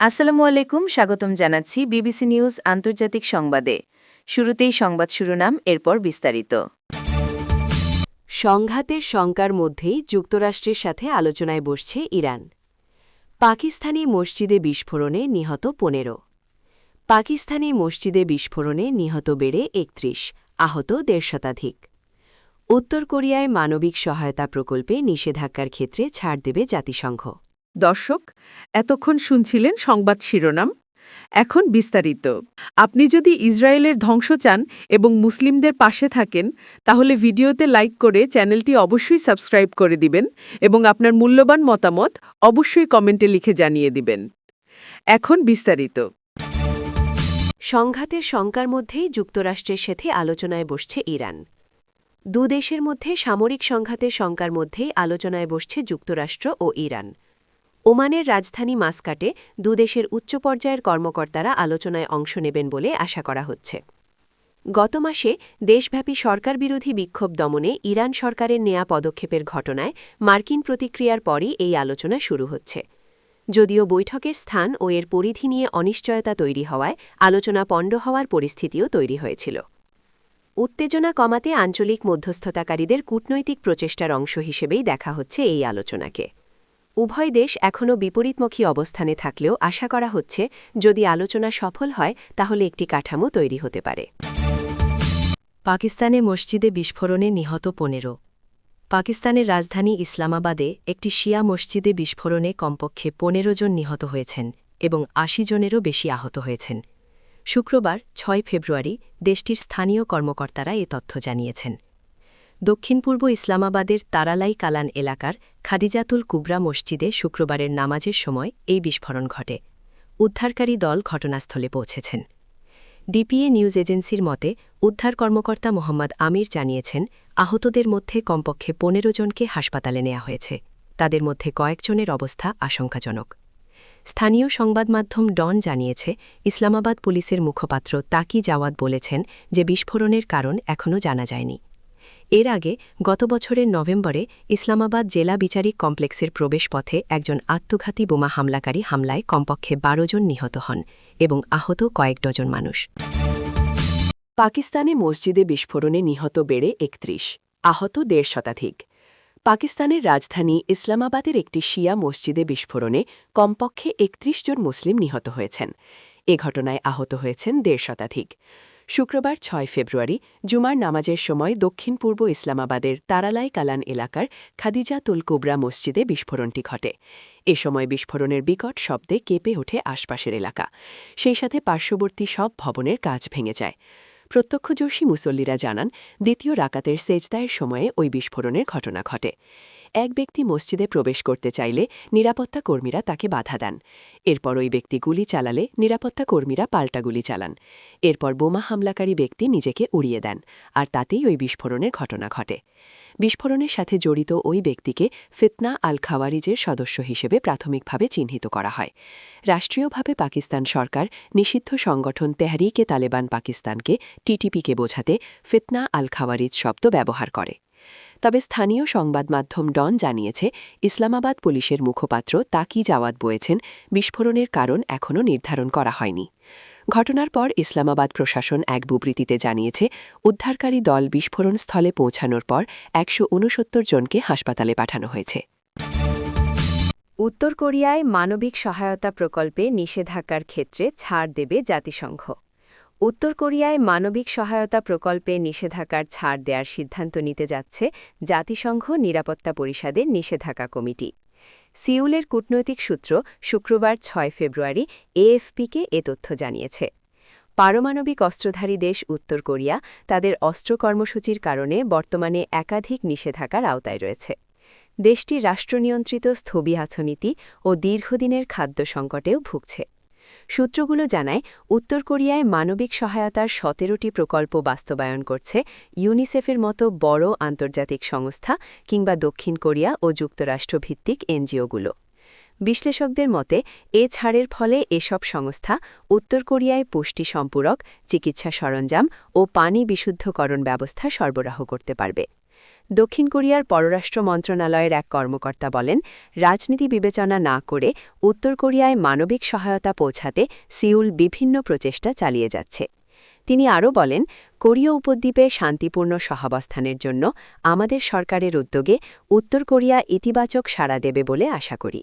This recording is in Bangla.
আসসালামু আলাইকুম, স্বাগতম জানাচ্ছি বিবিসি নিউজ আন্তর্জাতিক সংবাদে। শুরুতেই সংবাদ শিরোনাম, এরপর বিস্তারিত। সংঘাতের শঙ্কার মধ্যেই যুক্তরাষ্ট্রের সাথে আলোচনায় বসছে ইরান। পাকিস্তানি মসজিদে বিস্ফোরণে নিহত ১৫। পাকিস্তানি মসজিদে বিস্ফোরণে নিহত বেড়ে ৩১, আহত ১৫ শতাধিক। উত্তর কোরিয়ায় মানবিক সহায়তা প্রকল্পে নিষেধাজ্ঞার ক্ষেত্রে ছাড় দেবে জাতিসংঘ। দর্শক, এতক্ষণ শুনছিলেন সংবাদ শিরোনাম। এখন বিস্তারিত। আপনি যদি ইসরায়েলের ধ্বংস চান এবং মুসলিমদের পাশে থাকেন, তাহলে ভিডিওতে লাইক করে চ্যানেলটি অবশ্যই সাবস্ক্রাইব করে দিবেন এবং আপনার মূল্যবান মতামত অবশ্যই কমেন্টে লিখে জানিয়ে দিবেন। এখন বিস্তারিত। সংঘাতের শঙ্কার মধ্যেই যুক্তরাষ্ট্রের সাথে আলোচনায় বসছে ইরান। দুদেশের মধ্যে সামরিক সংঘাতের শঙ্কার মধ্যেই আলোচনায় বসছে যুক্তরাষ্ট্র ও ইরান। ওমানের রাজধানী মাস্কাটে দুদেশের উচ্চ পর্যায়ের কর্মকর্তারা আলোচনায় অংশ নেবেন বলে আশা করা হচ্ছে। গত মাসে দেশব্যাপী সরকারবিরোধী বিক্ষোভ দমনে ইরান সরকারের নেয়া পদক্ষেপের ঘটনায় মার্কিন প্রতিক্রিয়ার পরই এই আলোচনা শুরু হচ্ছে। যদিও বৈঠকের স্থান ও এর পরিধি নিয়ে অনিশ্চয়তা তৈরি হওয়ায় আলোচনা পণ্ড হওয়ার পরিস্থিতিও তৈরি হয়েছিল। উত্তেজনা কমাতে আঞ্চলিক মধ্যস্থতাকারীদের কূটনৈতিক প্রচেষ্টার অংশ হিসেবেই দেখা হচ্ছে এই আলোচনাকে। উভয় দেশ এখনও বিপরীতমুখী অবস্থানে থাকলেও আশা করা হচ্ছে যদি আলোচনা সফল হয় তাহলে একটি কাঠামো তৈরি হতে পারে। পাকিস্তানে মসজিদে বিস্ফোরণে নিহত ১৫। পাকিস্তানের রাজধানী ইসলামাবাদে একটি শিয়া মসজিদে বিস্ফোরণে কমপক্ষে ১৫ জন নিহত হয়েছেন এবং ৮০ জনেরও বেশি আহত হয়েছেন। শুক্রবার ৬ ফেব্রুয়ারি দেশটির স্থানীয় কর্মকর্তারা এ তথ্য জানিয়েছেন। দক্ষিণ-পূর্ব ইসলামাবাদের তারালাই কালান এলাকার খাদিজাতুল কুবরা মসজিদে শুক্রবারের নামাজের সময় এই বিস্ফোরণ ঘটে। উদ্ধারকারী দল ঘটনাস্থলে পৌঁছেছেন। ডিপিএ নিউজ এজেন্সির মতে উদ্ধার কর্মকর্তা মোহাম্মদ আমির জানিয়েছেন, আহতদের মধ্যে কমপক্ষে ১৫ জনকে হাসপাতালে নেওয়া হয়েছে। তাদের মধ্যে কয়েকজনের অবস্থা আশঙ্কাজনক। স্থানীয় সংবাদমাধ্যম ডন জানিয়েছে, ইসলামাবাদ পুলিশের মুখপাত্র তাকি জাওয়াদ বলেছেন যে বিস্ফোরণের কারণ এখনও জানা যায়নি। এর আগে গত বছরের নভেম্বরে ইসলামাবাদ জেলা বিচারিক কমপ্লেক্সের প্রবেশপথে একজন আত্মঘাতী বোমা হামলাকারী হামলায় কমপক্ষে ১২ জন নিহত হন এবং আহত কয়েক ডজন মানুষ। পাকিস্তানে মসজিদে বিস্ফোরণে নিহত বেড়ে ৩১, আহত ১৫ শতাধিক। পাকিস্তানের রাজধানী ইসলামাবাদের একটি শিয়া মসজিদে বিস্ফোরণে কমপক্ষে ৩১ জন মুসলিম নিহত হয়েছেন। এ ঘটনায় আহত হয়েছেন ১৫ শতাধিক। শুক্রবার ৬ ফেব্রুয়ারি জুমার নামাজের সময় দক্ষিণ-পূর্ব ইসলামাবাদের তারালাই কালান এলাকার খাদিজাতুল কুবরা মসজিদে বিস্ফোরণটি ঘটে। এ সময় বিস্ফোরণের বিকট শব্দে কেঁপে ওঠে আশপাশের এলাকা। সেই সাথে পার্শ্ববর্তী সব ভবনের কাচ ভেঙে যায়। প্রত্যক্ষদর্শী মুসল্লিরা জানান, দ্বিতীয় রাকাতের সেজদায়ের সময়ে ওই বিস্ফোরণের ঘটনা ঘটে। এক ব্যক্তি মসজিদে প্রবেশ করতে চাইলে নিরাপত্তা কর্মীরা তাকে বাধা দেন। এরপর ওই ব্যক্তি গুলি চালালে নিরাপত্তা কর্মীরা পাল্টা গুলি চালান। এরপর বোমা হামলাকারী ব্যক্তি নিজেকে উড়িয়ে দেন, আর তাতেই ওই বিস্ফোরণের ঘটনা ঘটে। বিস্ফোরণের সাথে জড়িত ওই ব্যক্তিকে ফিতনা আল খাওয়ারিজের সদস্য হিসেবে প্রাথমিকভাবে চিহ্নিত করা হয়। রাষ্ট্রীয়ভাবে পাকিস্তান সরকার নিষিদ্ধ সংগঠন তেহরিকে তালেবান পাকিস্তানকে টিটিপিকে বোঝাতে ফিতনা আল খাওয়ারিজ শব্দ ব্যবহার করে। তবে স্থানীয় সংবাদমাধ্যম ডন জানিয়েছে, ইসলামাবাদ পুলিশের মুখপাত্র তাকি জাওয়াদ বলেছেন, বিস্ফোরণের কারণ এখনও নির্ধারণ করা হয়নি। ঘটনার পর ইসলামাবাদ প্রশাসন এক বিবৃতিতে জানিয়েছে, উদ্ধারকারী দল বিস্ফোরণস্থলে পৌঁছানোর পর ১৬৯ জনকে হাসপাতালে পাঠানো হয়েছে। উত্তর কোরিয়ায় মানবিক সহায়তা প্রকল্পে নিষেধাজ্ঞার ক্ষেত্রে ছাড় দেবে জাতিসংঘ। উত্তর কোরিয়ায় মানবিক সহায়তা প্রকল্পে নিষেধাজ্ঞার ছাড় দেওয়ার সিদ্ধান্ত নিতে যাচ্ছে জাতিসংঘ নিরাপত্তা পরিষদের নিষেধাজ্ঞা কমিটি। সিউলের কূটনৈতিক সূত্র শুক্রবার ৬ ফেব্রুয়ারি এএফপিকে এ তথ্য জানিয়েছে। পারমাণবিক অস্ত্রধারী দেশ উত্তর কোরিয়া তাদের অস্ত্র কর্মসূচির কারণে বর্তমানে একাধিক নিষেধাজ্ঞার আওতায় রয়েছে। দেশটি রাষ্ট্রনিয়ন্ত্রিত স্থবিরাচ্ছনীতি ও দীর্ঘদিনের খাদ্য সংকটেও ভুগছে। সূত্রগুলো জানায়, উত্তর কোরিয়ায় মানবিক সহায়তার ১৭টি প্রকল্প বাস্তবায়ন করছে ইউনিসেফের মতো বড় আন্তর্জাতিক সংস্থা কিংবা দক্ষিণ কোরিয়া ও যুক্তরাষ্ট্রভিত্তিক এনজিওগুলো। বিশ্লেষকদের মতে, এ ছাড়ের ফলে এসব সংস্থা উত্তর কোরিয়ায় পুষ্টি সম্পূরক, চিকিৎসা সরঞ্জাম ও পানি বিশুদ্ধকরণ ব্যবস্থা সরবরাহ করতে পারবে। দক্ষিণ কোরিয়ার পররাষ্ট্র মন্ত্রণালয়ের এক কর্মকর্তা বলেন, রাজনীতি বিবেচনা না করে উত্তর কোরিয়ায় মানবিক সহায়তা পৌঁছাতে সিউল বিভিন্ন প্রচেষ্টা চালিয়ে যাচ্ছে। তিনি আরও বলেন, কোরীয় উপদ্বীপে শান্তিপূর্ণ সহাবস্থানের জন্য আমাদের সরকারের উদ্যোগে উত্তর কোরিয়া ইতিবাচক সাড়া দেবে বলে আশা করি।